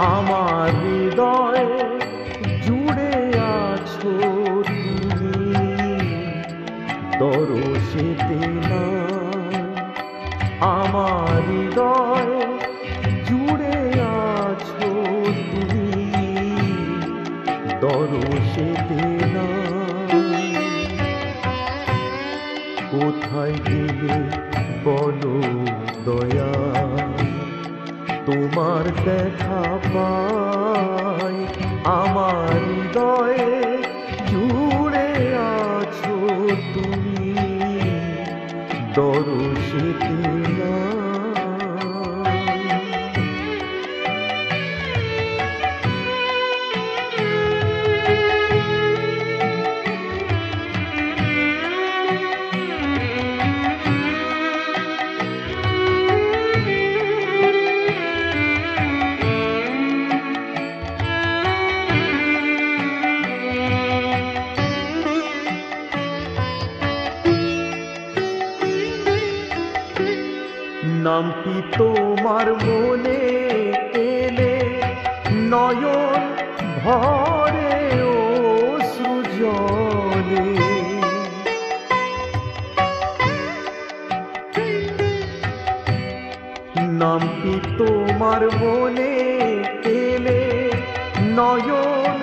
আমার হৃদয় জুড়ে আছো তুমি, দরশেতে না। আমার হৃদয় জুড়ে আছো তুমি, দরশেতে না। কোথায় গেলে বলো দয়া, তোমার দেখা পাই। আমার হৃদয়ে জুড়ে আছো তুমি, দরশেতে না। নামটি তোমার মনে এলে নয়ন ভরে অশ্রু জলে। নামটি তোমার মনে এলে নয়ন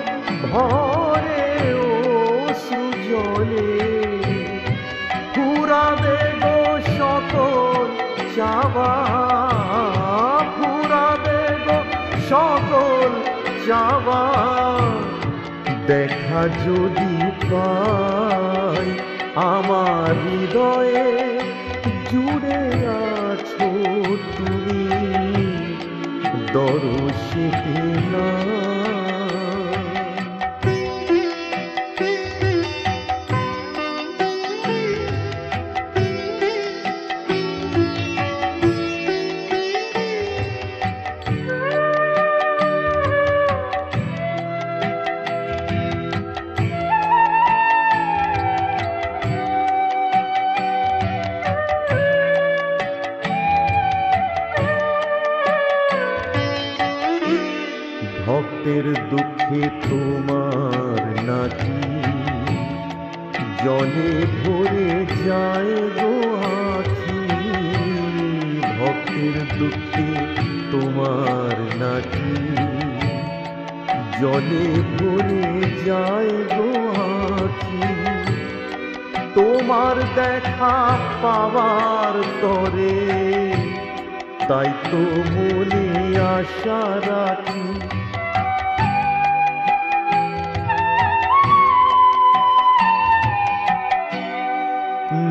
ভরে অশ্রু জলে। ফুরাবে গো সকল চাওয়া, ফুরাবে গো সকল চাওয়া। দেখা যদি পাই, আমার হৃদয়ে জুড়ে আছো তুমি, দরশেতে না। ভক্তের দুঃখে তোমার নাকি জলে ভরে যায় গো আখি। ভক্তের দুঃখে তোমার নাকি জলে ভরে যায় গো আখি। তোমার দেখা পাওয়ার তরে তাই তো মনে আশা রাখি।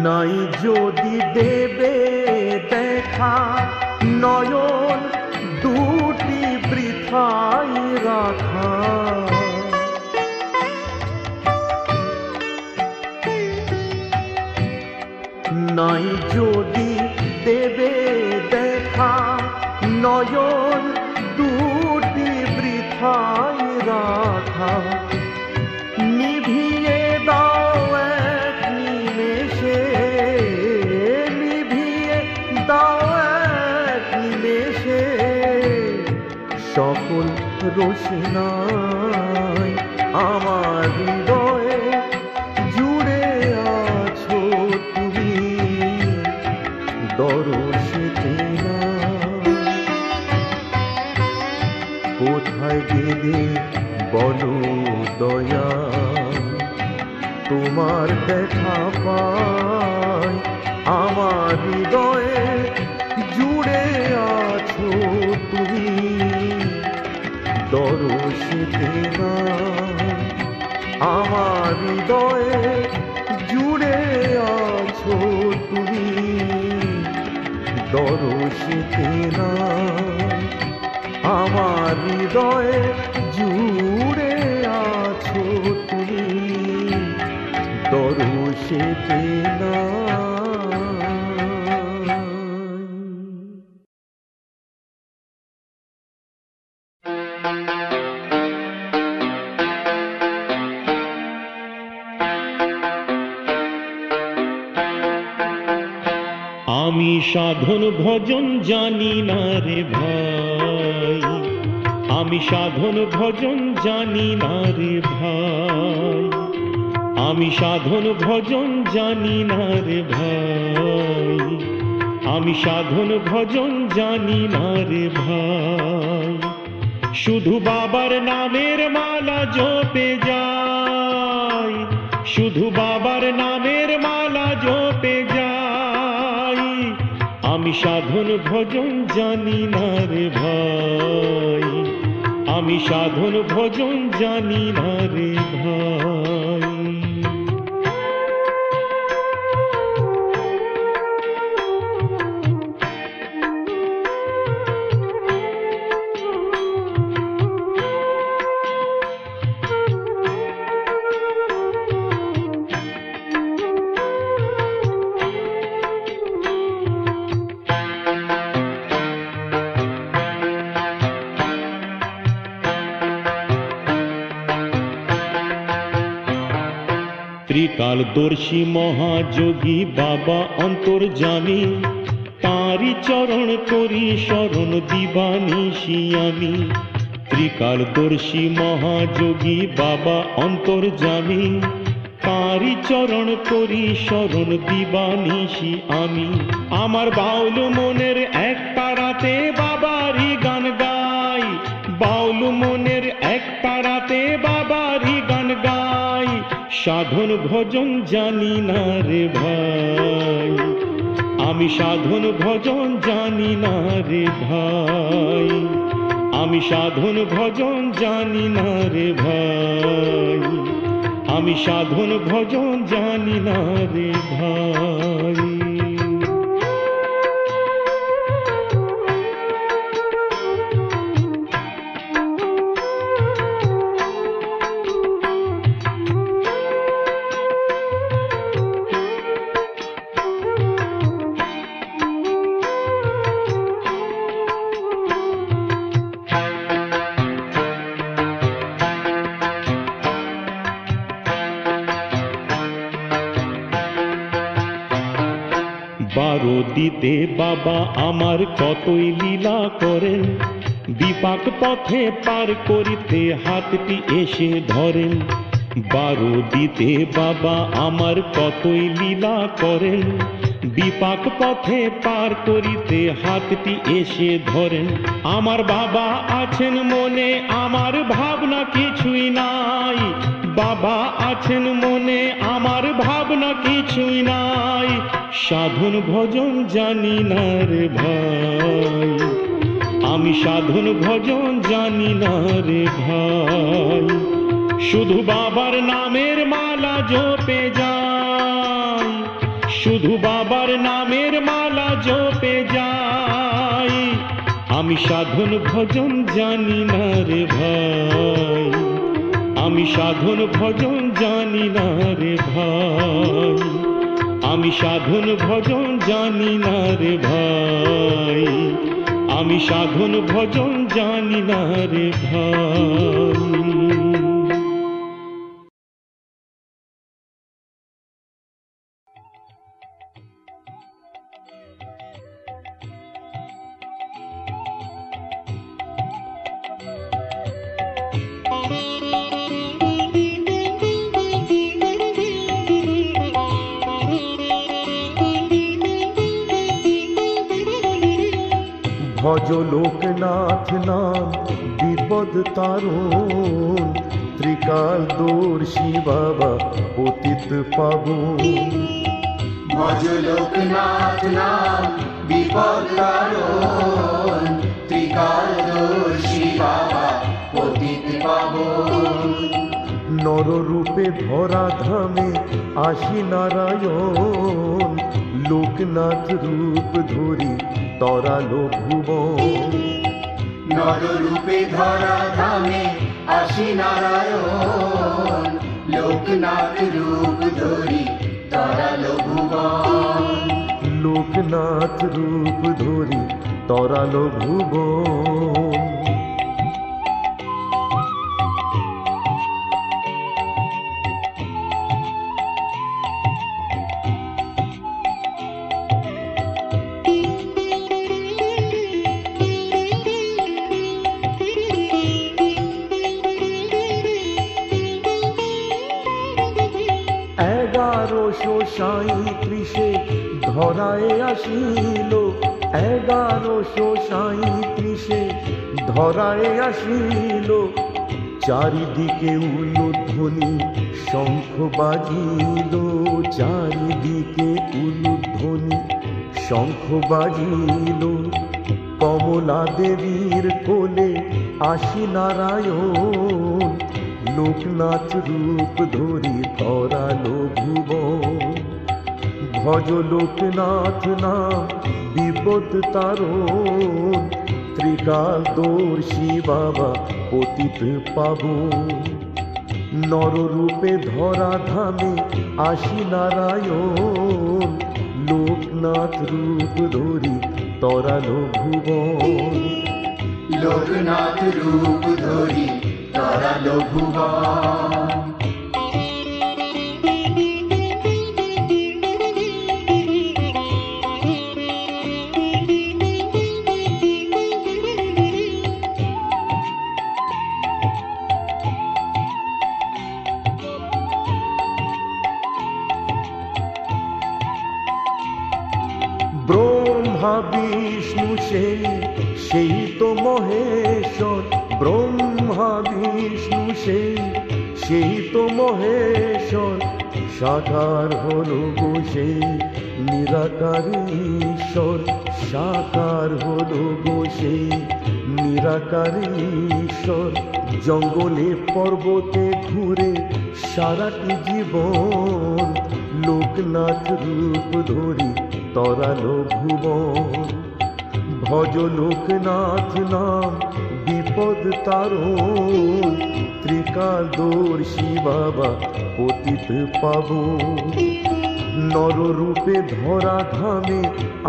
নাই যদি দেবে দেখা, নয়ন দুটি বৃথাই রাখা। নাই যদি দেবে দেখা, নয়ন দুটি বৃথাই রাখা। নিভিয়ে দাও এক নিমেষে, নিভিয়ে দাও এক নিমেষে সকল রোশনাই। আমার হৃদয়ে জুড়ে আছো তুমি, দরশেতে না। কোথায় গেলে বলো দয়া, তোমার দেখা পাই। আমার হৃদয়ে জুড়ে আছো তুমি, দরশেতে না। আমার হৃদয়ে জুড়ে আছো তুমি, দরশেতে না। আমার হৃদয়ে জুড়ে আছো তুমি, দরশেতে না। আমি সাধন ভজন জানি না রে ভাই, আমি সাধন ভজন জানি না রে ভাই, আমি সাধন ভজন জানি না রে ভাই, আমি সাধন ভজন জানি না রে ভাই। শুধু বাবার নামের মালা জপে যাই, শুধু বাবার নামের মালা জপে যাই। আমি সাধন ভজন জানি না রে ভাই, আমি সাধন ভজন জানি না রে ভাই। ত্রিকালদর্শী মহাযোগী বাবা অন্তর্যামী, তাঁরই চরণ করি শরণ দিবানিশি আমি। ত্রিকালদর্শী মহাযোগী বাবা অন্তর্যামী, তাঁরই চরণ করি শরণ দিবানিশি আমি। আমার বাউল মনের এক তারাতে বাবারই গান গাই, বাউল মনের এক তারাতে বাবারই গান গাই। সাধন ভজন জানি না রে ভাই, আমি সাধন ভজন জানি না রে ভাই, আমি সাধন ভজন জানি না রে ভাই, আমি সাধন ভজন জানি না রে ভাই। বারোদিতে বাবা আমার কতই লীলা করেন, বিপাক পথে পার করিতে হাতটি এসে ধরেন। বারোদিতে বাবা আমার কতই লীলা করেন, বিপাক পথে পার করিতে হাতটি এসে ধরেন। আমার বাবা আছেন মনে, আমার ভাবনা কিছুই নাই, বাবা আছেন মনে, আমার ভাবনা কিছুই নাই। সাধন ভজন জানি না রে ভাই, আমি সাধন ভজন জানি না রে ভাই। শুধু বাবার নামের মালা জপে যাই, শুধু বাবার নামের মালা জপে যাই। আমি সাধন ভজন জানি না রে ভাই, আমি সাধন ভজন জানি না রে ভাই, আমি সাধন ভজন জানি না রে ভাই, আমি সাধন ভজন জানি না রে ভাই। ভজ লোকনাথ নাম বিপদ তারণ, ত্রিকালদর্শী বাবা পতিত পাবন। ভজ লোকনাথ নাম বিপদ তারণ, ত্রিকালদর্শী বাবা পতিত পাবন। নররূপে ধরা ধামে আসি নারায়ণ, লোকনাথ রূপ ধরি তরালো ভুবন। নররূপে ধরা ধামে আসি নারায়ণ, লোকনাথ রূপ ধরি তরালো ভুবন। লোকনাথ রূপ ধরি তরালো ভুবন। 1137 ধরায় আসিল, 1137 ধরায় আসিল। চারিদিকে উলুধ্বনি শঙ্খ বাজিল, চারিদিকে উলুধ্বনি শঙ্খ বাজিল। কমলা দেবীর কোলে আসি নারায়ণ, লোকনাথ রূপ ধরি তরালো ভুবন। ভজ লোকনাথ নাম বিপদ তারণ, ত্রিকালদর্শী বাবা পতিত পাবন। নররূপে ধরা ধামে আসি নারায়ণ, লোকনাথ রূপ ধরি তরালো ভুবন। লোকনাথ রূপ ধরি তরালো ভুবন। ব্রহ্মা বিষ্ণু সেই তো মহেশ্বর, ব্রহ্মা বিষ্ণু সেই তো মহেশ্বর। সাকার হলো গো সেই নিরাকার ঈশ্বর, সাকার হলো গো সেই নিরাকার ঈশ্বর। জঙ্গলে পর্বতে ঘুরে সারাটি জীবন, লোকনাথ রূপ ধরি তরালো ভুবন। ভজ লোকনাথ নাম বিপদ তারণ, ত্রিকালদর্শী বাবা পতিত পাবন। নররূপে ধরা ধামে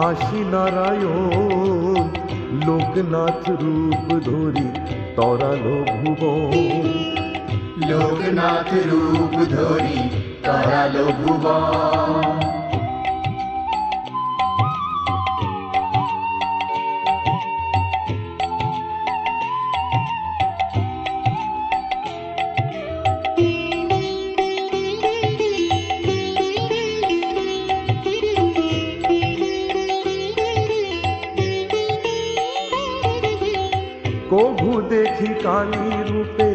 আসি নারায়ণ, লোকনাথ রূপ ধরি তরালো ভুবন। লোকনাথ রূপ ধরি তরালো ভুবন। কভু দেখি কালী রূপে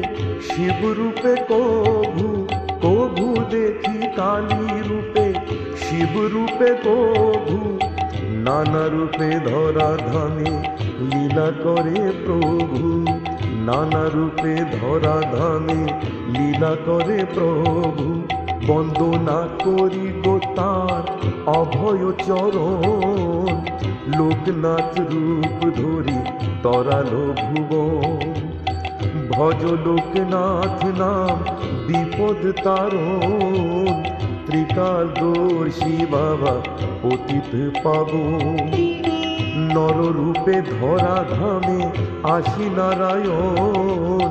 শিব রূপে, কভু কভু দেখি কালী রূপে শিব রূপে, কভু নানা রূপে ধরা ধামে লীলা করে প্রভু, নানা রূপে ধরা ধামে লীলা করে প্রভু। বন্দনা করি গো তার অভয় চরণ, লোকনাথ রূপ ধরি তরালো ভুবন। ভজ লোকনাথ নাম বিপদ তারণ, ত্রিকালদর্শী বাবা পতিত পাবন। নররূপে ধরা ধামে আসি নারায়ণ,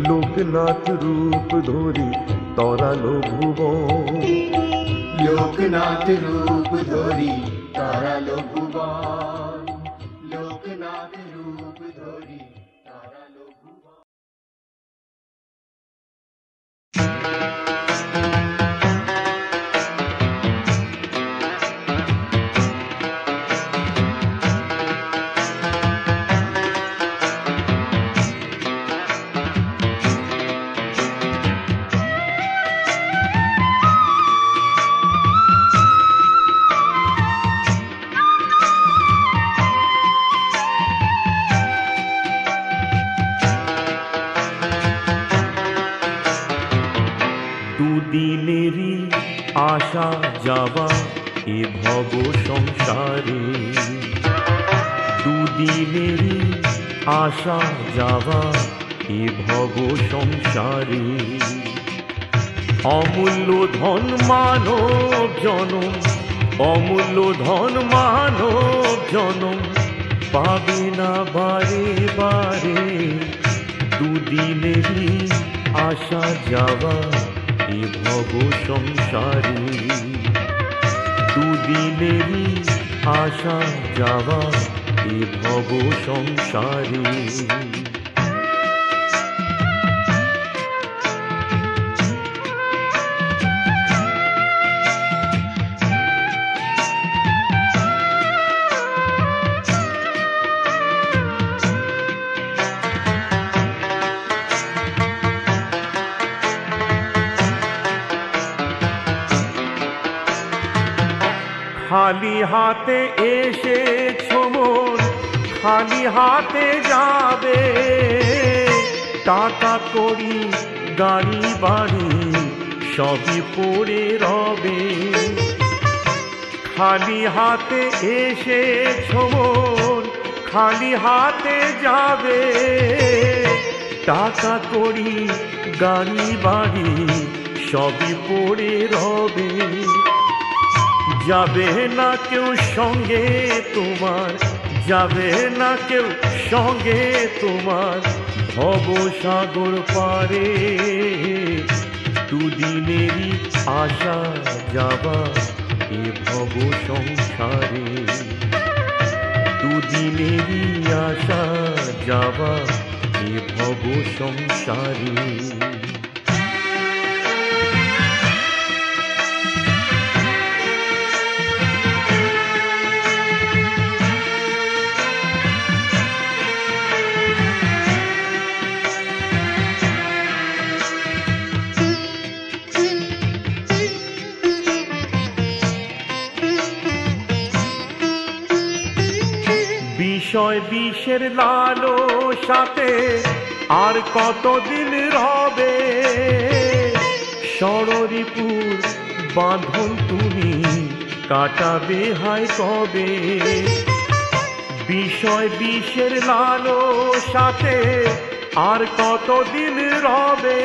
লোকনাথ রূপ ধরি তরালো ভুবন। লোকনাথ রূপ ধরি তরালো ভুবন। লোকনাথ রূপ ধরি তরালো ভুবন। দুদিনেরই আশা যাওয়া এ ভব সংসারে, দুদিনেরই আশা যাওয়া এ ভব সংসারে। অমূল্য ধন মানব জনম, অমূল্য ধন মানব জনম, পাবে না বারে বারে। দুদিনেরই আশা যাওয়া এ ভব সংসারে, দুদিনেরই আশা যাওয়া এ ভব সংসারে। খালি হাতে এসেছো মন, খালি হাতে যাবে। টাকা করি গাড়ি বাড়ি সবই পড়ে রবে। খালি হাতে এসেছো মন, খালি হাতে যাবে। টাকা করি গাড়ি বাড়ি সবই পড়ে রবে। যাবে না কেউ সঙ্গে তোমার, যাবে না কেউ সঙ্গে তোমার ভবসাগর পারে। দুদিনেরই আশা যাবা এ ভব সংসারে। দুদিনেরই আশা যাবা এ ভব সংসারে। বিষয় বিষের লালসাতে আর কতদিন রবে। ষড়রিপুর বাঁধন তুমি কাটাবে হায় কবে। বিষয় বিষের লালসাতে আর কতদিন রবে।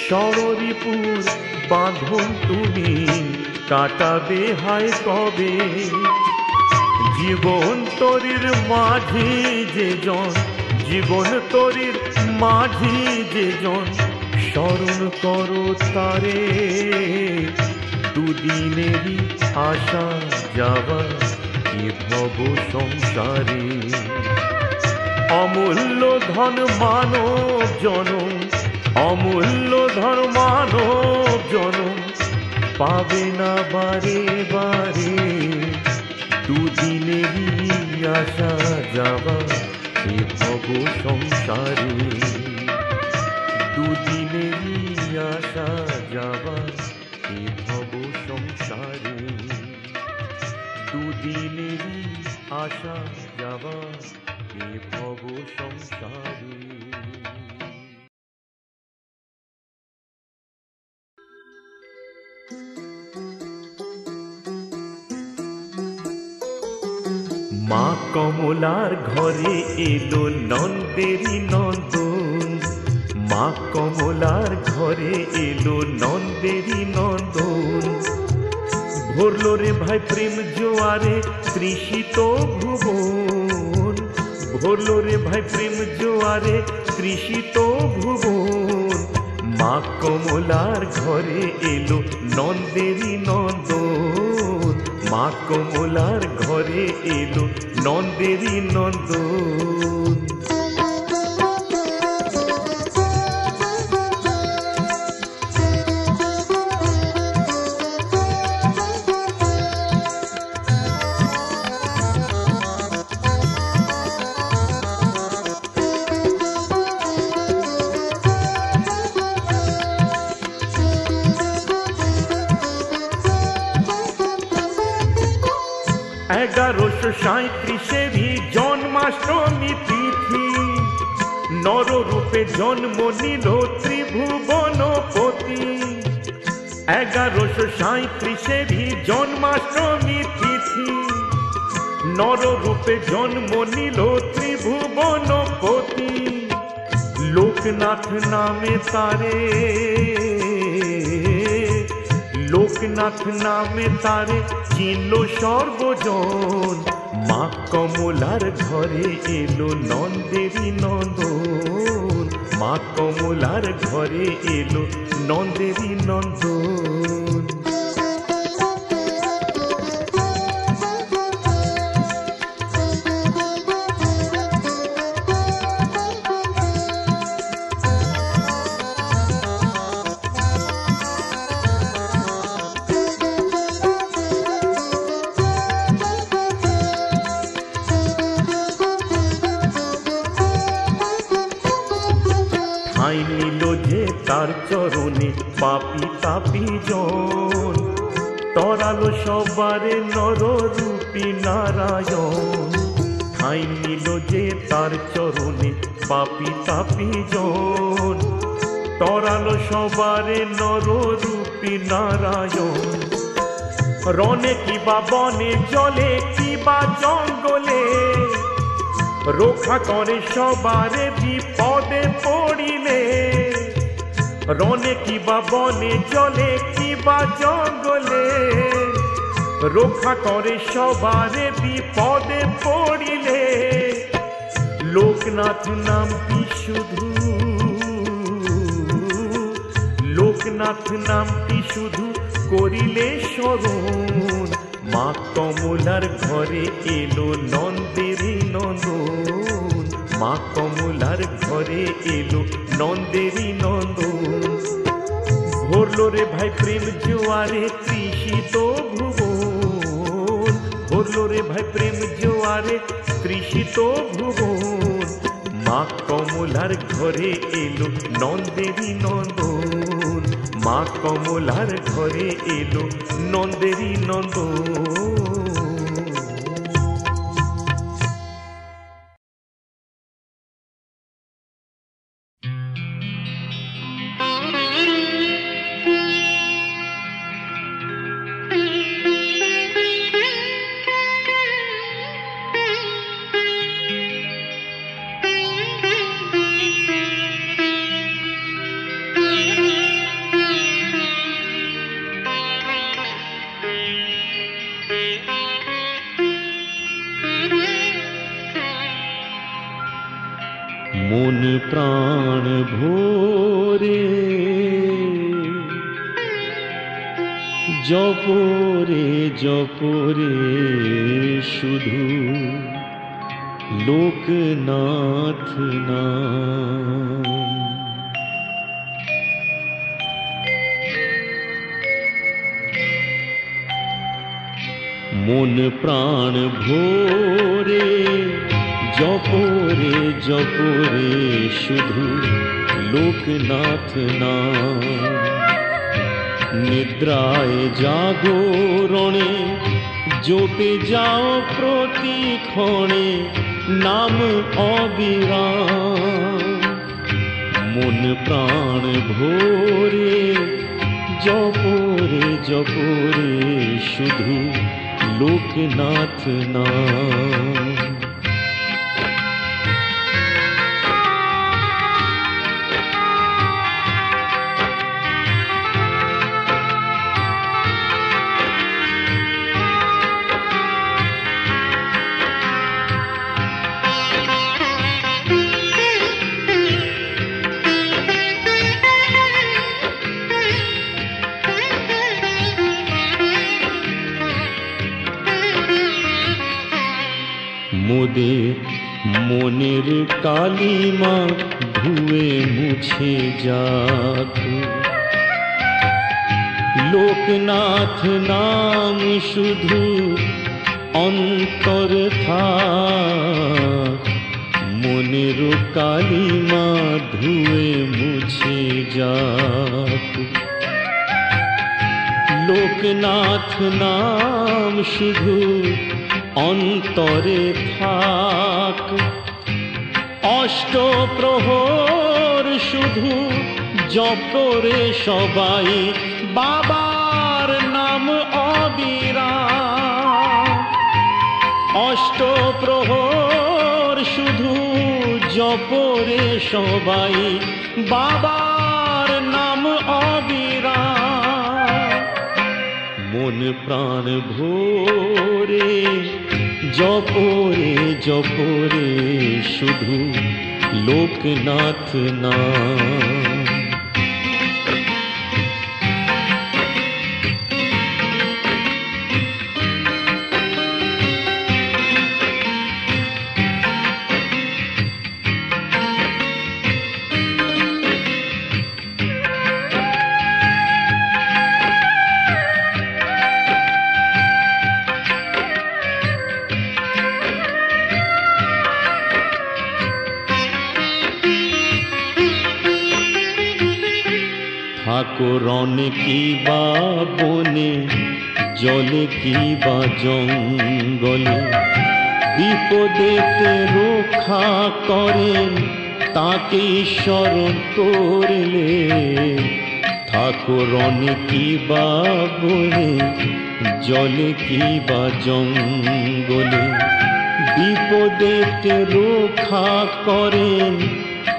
ষড়রিপুর বাঁধন তুমি কাটাবে হায় কবে। জীবন তরির মাঝি যে জন, জীবন তরির মাঝি যে জন স্মরণ করো তারে। দুদিনেরই আশা যাবা এ ভব সংসারে। অমূল্য ধন মানব জনম, অমূল্য ধন মানব জনম পাবে না বারে বারে। দুদিনেরই আশা যাবা এ ভব সংসারে। দুদিনেরই আশা যাবা এ ভব সংসারে। দুদিনেরই আশা যাবা এ ভব সংসারে। মা কমলার ঘরে এলো নন্দেরি নন্দন। মা কমলার ঘরে এলো নন্দেরি নন্দন। ভরলো রে ভাই প্রেম জোয়ারে তৃষিত ভুবন। ভরলো রে ভাই প্রেম জোয়ারে তৃষিত ভুবন। মা কমলার ঘরে এলো নন্দেরি নন্দন। মা কমলার ঘরে এলো নন্দেরি নন্দন। এগারোশো ৩৭ জন্মাষ্টমী তিথি নররূপে জন্ম নিল ত্রিভুবনপতি। 1137 জন্মাষ্টমী তিথি নররূপে জন্ম নিল ত্রিভুবনপতি। লোকনাথ নামে তারে, লোকনাথ নামে তারে চিনল সর্বজন। মা কমলার ঘরে এলো নন্দেরি নন্দন। মা কমলার ঘরে এলো নন্দেরি নন্দন। ঠাঁই নিল যে তার চরণে পাপী তাপী জন। তরালো সবারে নররূপী নারায়ণ, ঠাঁই নিল যে তার চরণে পাপী তাপী জন। তরালো সবারে নররূপী নারায়ণ, রণে কিবা বনে জলে কিবা জঙ্গলে, রক্ষা করে সবারে বিপদে পড়িলে। রণে কিবা বনে জলে কিবা জঙ্গলে, রক্ষা করে সবারে বিপদে পড়িলে। লোকনাথ নামটি শুধু, লোকনাথ নামটি শুধু করিলে স্মরণ। মা কমলার ঘরে এলো নন্দেরি নন্দন, মা কমলার ঘরে এলো নন্দেরি নন্দন। ভরলো রে ভাই প্রেম জোয়ারে তৃষিত ভুবন, ভরলো রে ভাই প্রেম জোয়ারে তৃষিত ভুবন। মা কমলার ঘরে এলো নন্দেরি নন্দন, মা কমলার ঘরে এলো নন্দেরি নন্দন। মন প্রাণ ভোরে জপরে জপরে শুধু লোকনাথ নাম। মন প্রাণ ভোরে জপরে জপরে শুধু লোকনাথ নাম। নিদ্রায় জাগরণে জপে যাও প্রতিক্ষণে নাম অবিরাম। মন প্রাণ ভোরে জপরে জপরে শুধু লোকনাথ নাম। মোদের মনের কালিমা ধুয়ে মুছে যাক, লোকনাথ নাম শুধু অন্তর থাক। মনের কালিমা ধুয়ে মুছে যাক, লোকনাথ নাম শুধু অন্তরে থাক। অষ্ট প্রহর শুধু জপরে সবাই বাবার নাম অবিরাম। অষ্ট প্রহর শুধু জপরে সবাই বাবার নাম অবিরাম। মন প্রাণ ভোরে জপরে জপরে শুধু লোকনাথ নাম। ঠাকুরন কি বা বনে জলে কি বা জঙ্গলে বিপদেতে রক্ষা করেন, তাকে স্মরণ করলে থাকো রণে কি বা বনে, জলে কি বা জঙ্গলে বিপদেতে রক্ষা করেন,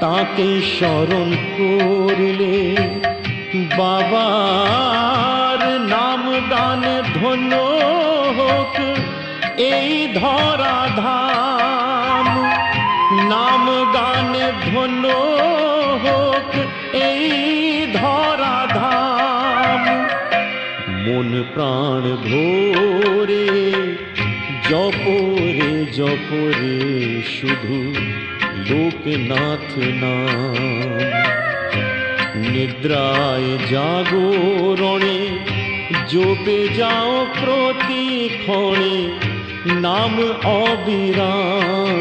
তাকে স্মরণ করলে বাবার নাম গানে ধন্য হোক এই ধরা ধাম, নাম গানে ধন্য হোক এই ধরা ধাম। মন প্রাণ ভোরে জপরে জপরে শুধু লোকনাথ নাম। নিদ্রায় জাগরণে জপে যাও প্রতিক্ষণে নাম অবিরাম।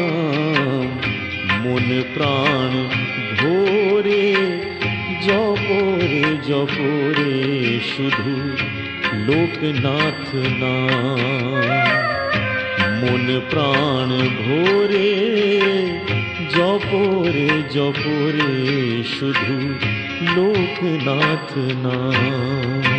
মন প্রাণ ভোরে জপরে জপরে শুধু লোকনাথ নাম। মন প্রাণ ভোরে জপরে জপরে শুধু লোকনাথ নাম।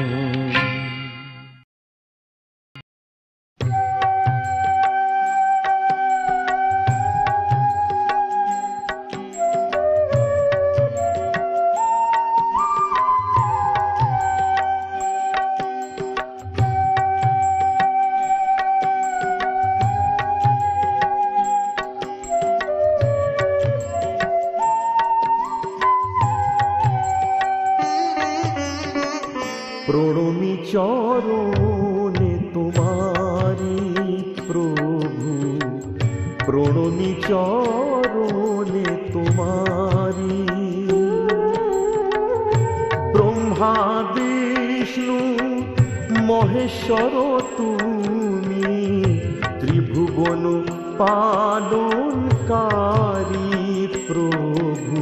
প্রণমী চরণে তোমারি প্রভু, প্রণমী চরণে তোমারি। ব্রহ্মা বিষ্ণু মহেশ্বর তুমি, ত্রিভুবন পালনকারী প্রভু,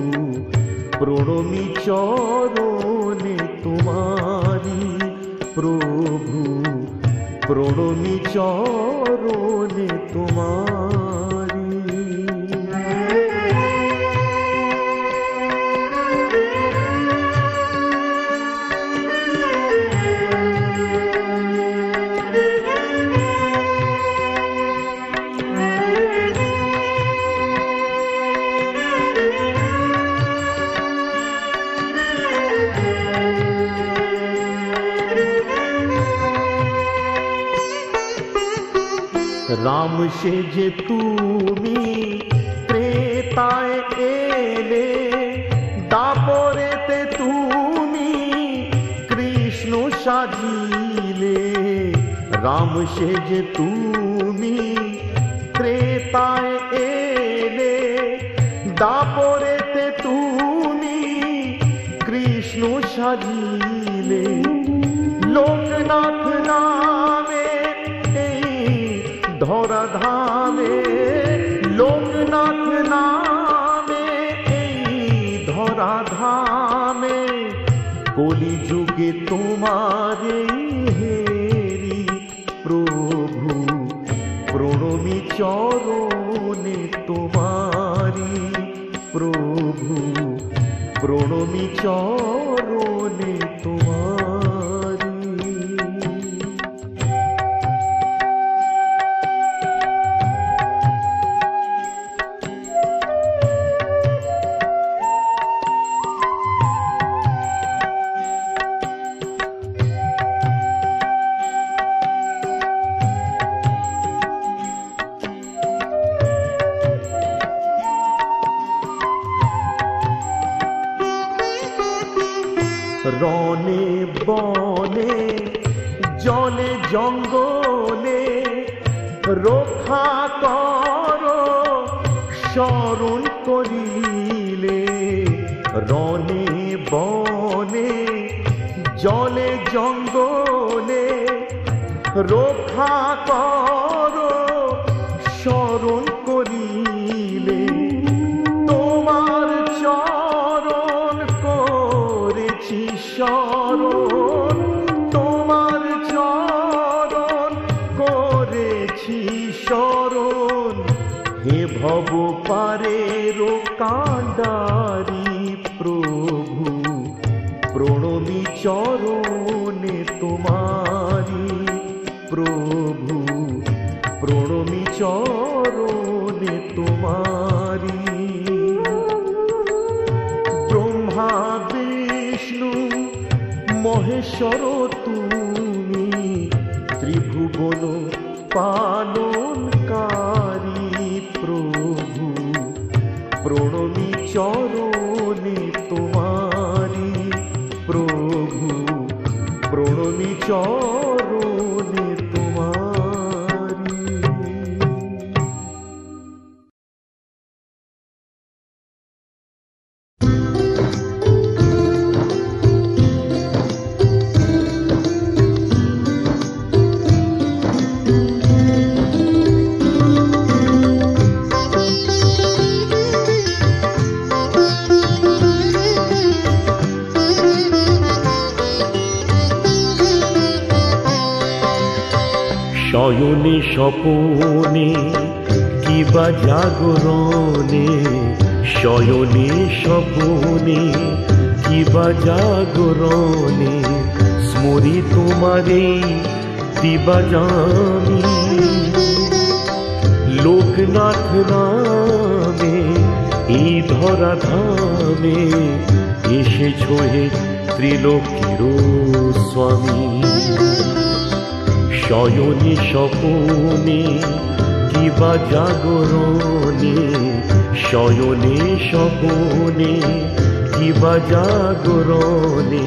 প্রণমী চরণে তোমারি প্রভু, প্রণমী চরণে তোমারি। রাম সেজে তুমি ত্রেতায় এলে, দাপরেতে তুমি কৃষ্ণ সাজিলে। রাম সেজে তুমি ত্রেতায় এলে, দাপরেতে তুমি কৃষ্ণ সাজিলে। লোকনাথ নামে ধরা ধামে, লোকনাথ নামে এই ধরা ধামে, কলি যুগে তোমারে হেরি প্রভু, প্রণমী চরণে তোমারি প্রভু, প্রণমী চরণে তোমারি। রনে বনে জলে জঙ্গলে রক্ষা করো স্মরণ করিলে। রনে বনে জলে জঙ্গলে রক্ষা করো স্মরণ করিলে। তোমার চরণ করেছি স্মরণ, তোমার চরণ পাপের কাণ্ডারি প্রভু, প্রণমী চরণে তোমারি প্রভু, প্রণমী চরণে তোমারি। ব্রহ্মা বিষ্ণু মহেশ্বর তুমি, ত্রিভুবন পালনকারী প্রভু, প্রণমী চরণে তোমারি প্রভু, প্রণমী চরণে তোমারি। শয়নে স্বপনে কিবা জাগরণে, শয়নে স্বপনে কিবা জাগরণে, স্মরি তোমারে দিবা জানি। লোকনাথ নামে এই ধরা ধামে, এসেছ হে ত্রিলোকের স্বামী। শয়নে স্বপনে কিবা জাগরণে, শয়নে স্বপনে কিবা জাগরণে,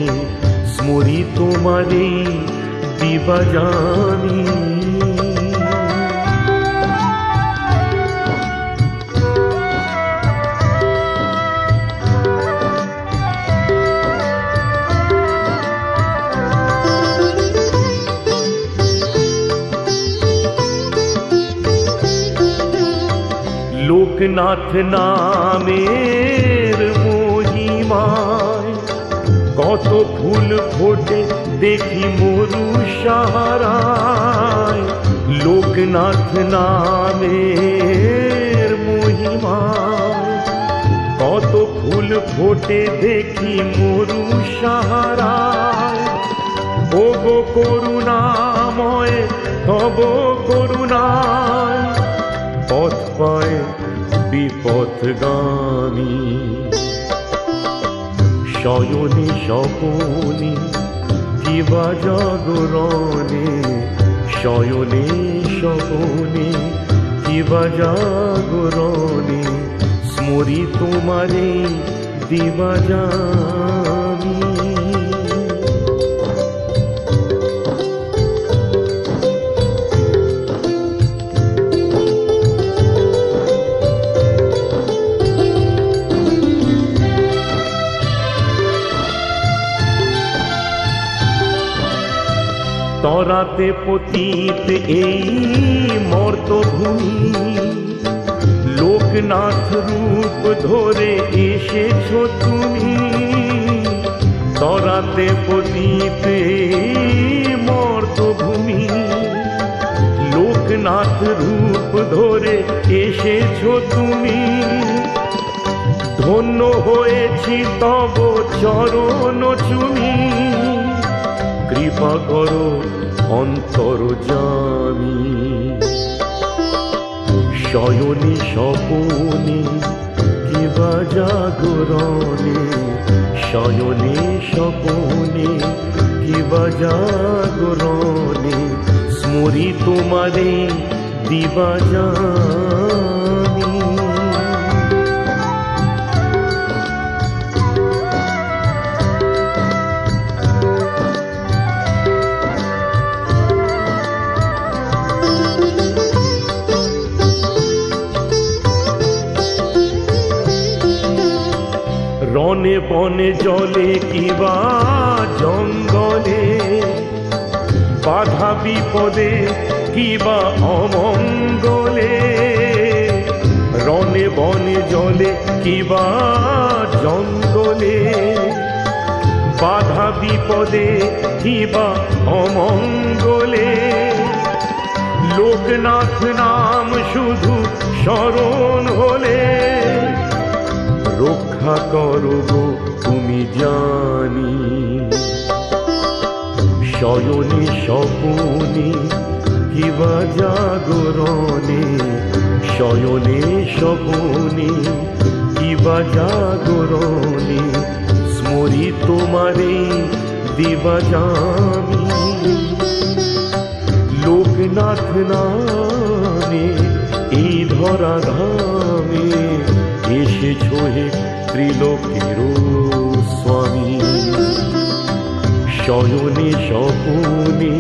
স্মরি তোমারে দিবা জানি। লোকনাথ নামের মহিমায় কত ফুল ফোটে দেখি মরু সাহারায়। লোকনাথ নামের মহিমায় কত ফুল ফোটে দেখি মরু সাহারায়। ও গো করুণাময় তব করুণায়, পথ পায় বিপথগামী। শয়নে স্বপনে কিবা জাগরণে, শয়নে স্বপনে কিবা জাগরণে, স্মরি তোমারে দিবা জানি। তরাতে পতিত এই মর্তভূমি, লোকনাথ রূপ ধরে এসেছ তুমি। তরাতে পতিত এই মর্তভূমি, লোকনাথ রূপ ধরে এসেছ তুমি। ধন্য হয়েছি তব চরণ চুমি, কৃপা করো অন্তর্যামী। শয়নে স্বপনে কিবা জাগরণে, শয়নে স্বপনে কিবা জাগরণে, স্মরি তোমারে দিবা জানি। রনে বনে জলে কিবা জঙ্গলে, বাধা বিপদে কিবা অমঙ্গলে। রনে বনে জলে কিবা জঙ্গলে, বাধা বিপদে কিবা অমঙ্গলে। লোকনাথ নাম শুধু স্মরণ হলে, ইহা করো গো তুমি জানি। শয়নে স্বপনে কিবা জাগরণে, শয়নে স্বপনে কিবা জাগরণে, স্মরি তোমারে দিবা জামি। লোকনাথ নামে এই ধরা ধামে এসেছো হে ত্রিলোকের স্বামী। শয়নে স্বপনে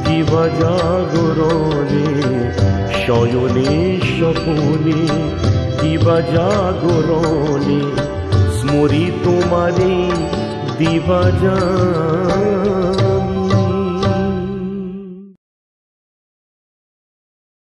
কিবা জাগরণে, শয়নে স্বপনে কিবা জাগরণে, স্মরি তোমারে দিবা জামি।